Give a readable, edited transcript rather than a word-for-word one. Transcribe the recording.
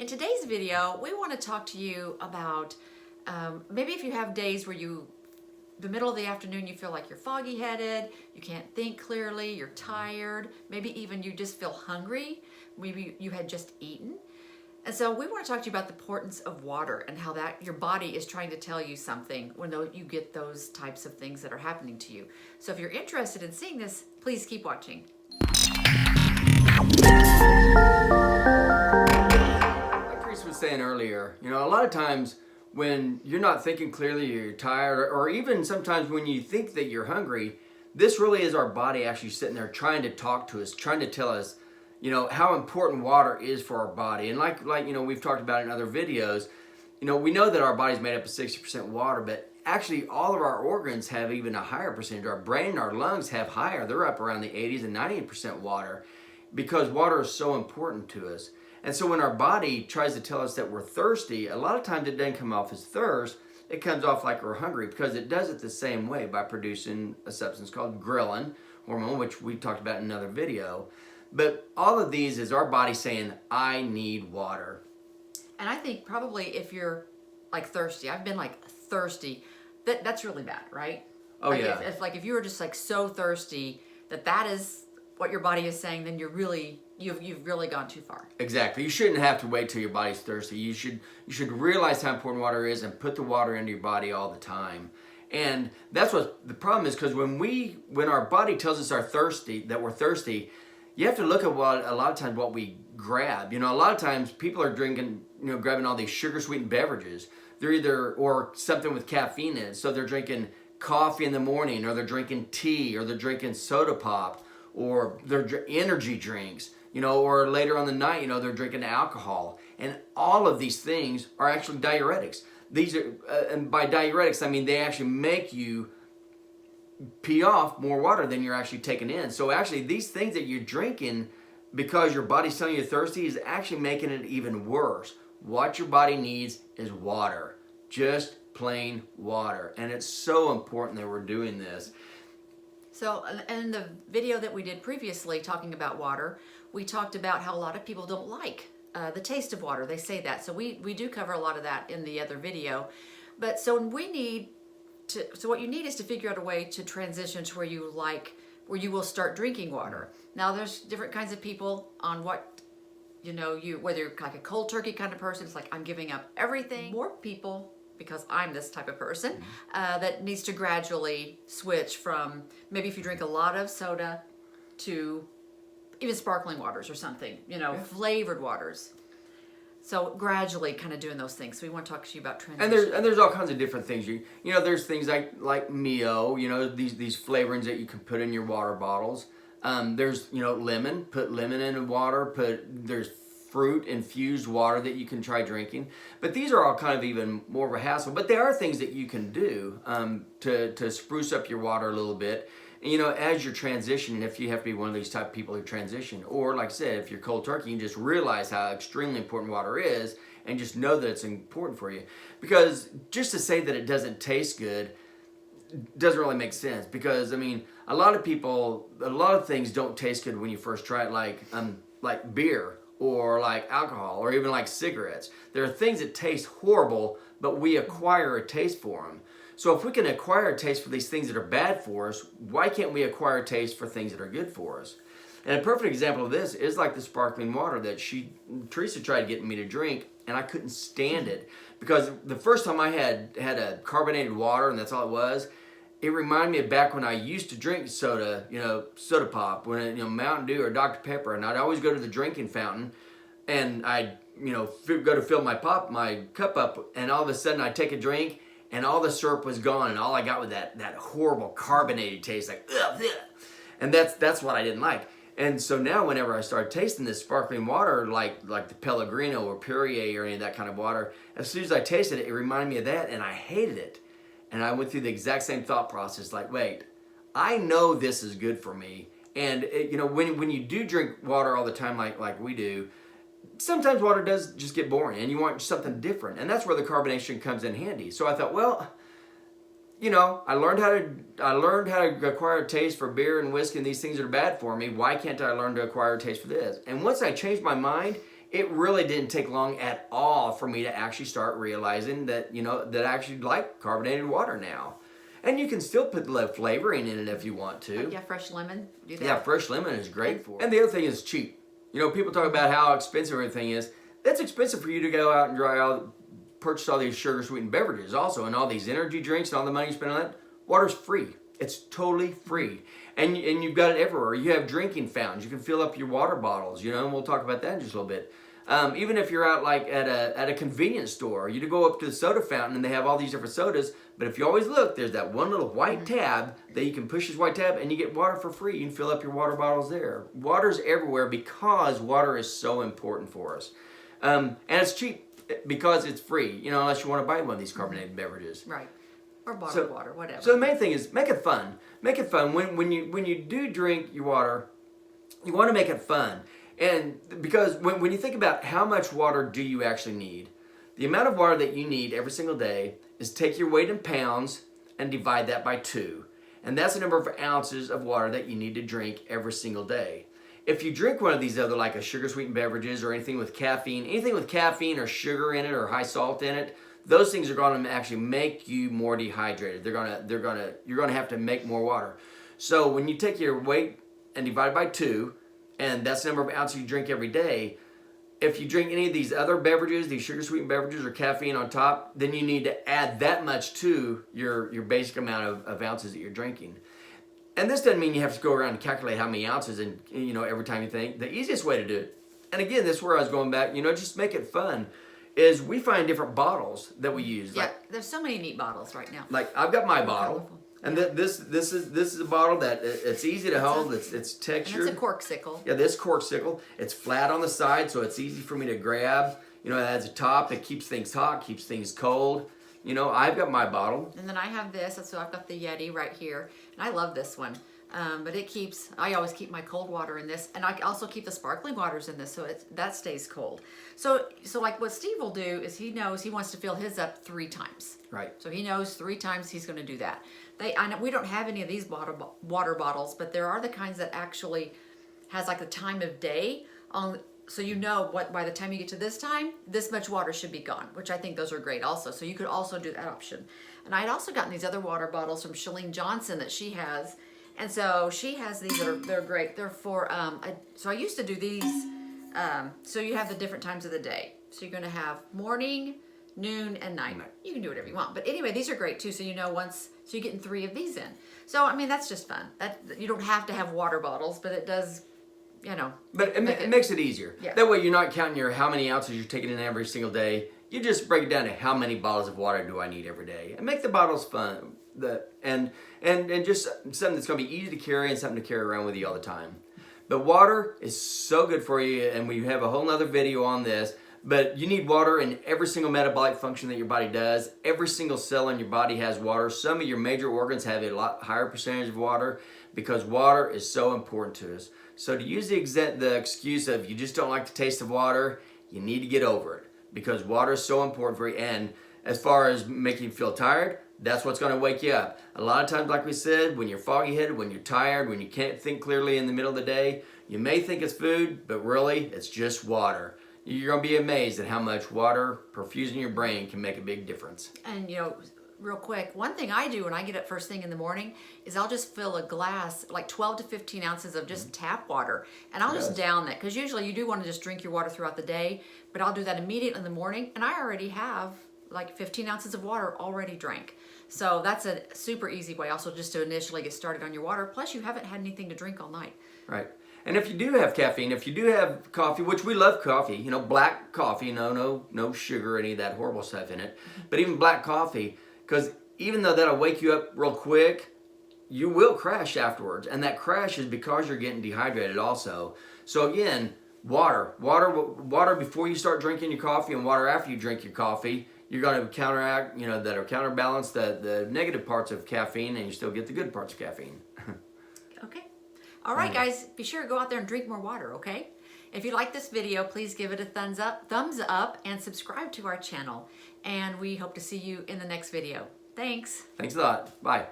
In today's video, we want to talk to you about maybe if you have days where the middle of the afternoon, you feel like you're foggy headed, you can't think clearly, you're tired, maybe even you just feel hungry, maybe you had just eaten. And so we want to talk to you about the importance of water and how that your body is trying to tell you something when you get those types of things that are happening to you. So if you're interested in seeing this, please keep watching. Like Teresa was saying earlier, a lot of times when you're not thinking clearly, you're tired, or even sometimes when you think that you're hungry, this really is our body actually sitting there trying to talk to us, trying to tell us, how important water is for our body. And like we've talked about in other videos, we know that our body's made up of 60% water, but actually all of our organs have even a higher percentage. Our brain and our lungs have higher. They're up around the 80s and 90% water because water is so important to us. And so when our body tries to tell us that we're thirsty, a lot of times it doesn't come off as thirst. It comes off like we're hungry because it does it the same way by producing a substance called ghrelin hormone, which we talked about in another video. But all of these is our body saying, I need water. And I think probably if you're like thirsty, I've been like thirsty, that's really bad, right? Oh, like yeah. If you were just like so thirsty that is what your body is saying, then you've really gone too far. Exactly. You shouldn't have to wait till your body's thirsty. You should realize how important water is and put the water into your body all the time. And that's what the problem is, because when our body tells us that we're thirsty, you have to look at a lot of times what we grab. A lot of times people are drinking, grabbing all these sugar sweetened beverages. They're or something with caffeine in it. So they're drinking coffee in the morning, or they're drinking tea, or they're drinking soda pop, or they're energy drinks, or later on the night, they're drinking alcohol. And all of these things are actually diuretics. These are, and by diuretics, I mean they actually make you pee off more water than you're actually taking in. So actually these things that you're drinking because your body's telling you you're thirsty is actually making it even worse. What your body needs is water. Just plain water. And it's so important that we're doing this. So in the video that we did previously talking about water, we talked about how a lot of people don't like the taste of water. They say that. So we do cover a lot of that in the other video. But so what you need is to figure out a way to transition to where you will start drinking water. Now there's different kinds of people on what, whether you're like a cold turkey kind of person, it's like I'm giving up everything. More people, because I'm this type of person, that needs to gradually switch from maybe if you drink a lot of soda to even sparkling waters or something, flavored waters. So gradually kind of doing those things. So we want to talk to you about transition. And there's all kinds of different things. There's things like Mio, these flavorings that you can put in your water bottles. There's, lemon, put lemon in water, there's fruit infused water that you can try drinking. But these are all kind of even more of a hassle. But there are things that you can do to spruce up your water a little bit. And, as you're transitioning, if you have to be one of these type of people who transition, or like I said, if you're cold turkey, you just realize how extremely important water is and just know that it's important for you. Because just to say that it doesn't taste good doesn't really make sense. Because, a lot of things don't taste good when you first try it, like beer or like alcohol or even like cigarettes. There are things that taste horrible, but we acquire a taste for them. So if we can acquire a taste for these things that are bad for us, why can't we acquire a taste for things that are good for us? And a perfect example of this is like the sparkling water that Teresa tried getting me to drink, and I couldn't stand it. Because the first time I had a carbonated water, and that's all it was, it reminded me of back when I used to drink soda, soda pop, when Mountain Dew or Dr. Pepper, and I'd always go to the drinking fountain, and I'd go to fill my cup up, and all of a sudden I'd take a drink, and all the syrup was gone, and all I got was that horrible carbonated taste, like ugh, ugh. And that's what I didn't like. And so now whenever I start tasting this sparkling water, like the Pellegrino or Perrier or any of that kind of water, as soon as I tasted it, it reminded me of that, and I hated it. And I went through the exact same thought process, like, wait, I know this is good for me. And when you do drink water all the time like we do, sometimes water does just get boring and you want something different. And that's where the carbonation comes in handy. So I thought, well, I learned how to acquire a taste for beer and whiskey and these things that are bad for me. Why can't I learn to acquire a taste for this? And once I changed my mind, it really didn't take long at all for me to actually start realizing that, that I actually like carbonated water now. And you can still put the flavoring in it if you want to. Yeah, fresh lemon. Do that. Yeah, fresh lemon is great for it. And the other thing is cheap. People talk about how expensive everything is. That's expensive for you to go out and purchase all these sugar sweetened beverages also, and all these energy drinks and all the money you spend on that. Water's free. It's totally free. And you've got it everywhere. You have drinking fountains. You can fill up your water bottles, and we'll talk about that in just a little bit. Even if you're out like at a convenience store, you go up to the soda fountain and they have all these different sodas, but if you always look, there's that one little white tab that you can push this white tab and you get water for free. You can fill up your water bottles there. Water's everywhere because water is so important for us. And it's cheap because it's free, unless you want to buy one of these carbonated beverages. Right. Or bottled water, whatever. So the main thing is make it fun. Make it fun. When you do drink your water, you want to make it fun. And because when you think about how much water do you actually need, the amount of water that you need every single day is take your weight in pounds and divide that by 2. And that's the number of ounces of water that you need to drink every single day. If you drink one of these other, like a sugar sweetened beverages or anything with caffeine or sugar in it or high salt in it, those things are going to actually make you more dehydrated. You're going to have to make more water. So when you take your weight and divide it by 2, and that's the number of ounces you drink every day, if you drink any of these other beverages, these sugar sweetened beverages or caffeine on top, then you need to add that much to your basic amount of ounces that you're drinking. And this doesn't mean you have to go around and calculate how many ounces and every time you think. The easiest way to do it, and again, this is where I was going back, just make it fun, is we find different bottles that we use. Yeah, there's so many neat bottles right now. Like I've got my bottle. Colorful. And this is a bottle that it's easy to hold. It's textured. And it's a corksicle. Yeah, this corksicle. It's flat on the side, so it's easy for me to grab. It has a top. It keeps things hot, keeps things cold. I've got my bottle. And then I have this, so I've got the Yeti right here, and I love this one. But I always keep my cold water in this, and I also keep the sparkling waters in this, so that stays cold. So like what Steve will do is he knows he wants to fill his up 3 times. Right. So he knows 3 times he's going to do that. I know we don't have any of these water bottles, but there are the kinds that actually has like the time of day on. So by the time you get to this time, this much water should be gone, which I think those are great also. So you could also do that option. And I'd also gotten these other water bottles from Shalene Johnson that she has. And so she has these they're great. They're for, so I used to do these, so you have the different times of the day. So you're going to have morning, noon, and night. You can do whatever you want. But anyway, these are great too. So so you're getting 3 of these in. So, I mean, that's just fun. You don't have to have water bottles, but it does, But it makes it easier. Yeah. That way you're not counting how many ounces you're taking in every single day. You just break it down to how many bottles of water do I need every day. And make the bottles fun. And just something that's going to be easy to carry and something to carry around with you all the time. But water is so good for you, and we have a whole nother video on this. But you need water in every single metabolic function that your body does. Every single cell in your body has water. Some of your major organs have a lot higher percentage of water because water is so important to us. So to use the excuse of you just don't like the taste of water, you need to get over it because water is so important for you. And as far as making you feel tired, that's what's going to wake you up. A lot of times, like we said, when you're foggy-headed, when you're tired, when you can't think clearly in the middle of the day, you may think it's food, but really it's just water. You're going to be amazed at how much water perfusing your brain can make a big difference. And real quick, one thing I do when I get up first thing in the morning is I'll just fill a glass, like 12 to 15 ounces of just tap water. And I'll just down that, because usually you do want to just drink your water throughout the day, but I'll do that immediately in the morning, and I already have like 15 ounces of water already drank. So that's a super easy way also just to initially get started on your water. Plus you haven't had anything to drink all night. Right. And if you do have caffeine, if you do have coffee, which we love coffee, black coffee, no sugar, any of that horrible stuff in it. But even black coffee, because even though that'll wake you up real quick, you will crash afterwards. And that crash is because you're getting dehydrated also. So again, water before you start drinking your coffee and water after you drink your coffee. You're going to counteract, that'll counterbalance the negative parts of caffeine, and you still get the good parts of caffeine. Okay. All right, guys, be sure to go out there and drink more water, okay? If you like this video, please give it a thumbs up, and subscribe to our channel. And we hope to see you in the next video. Thanks. Thanks a lot. Bye.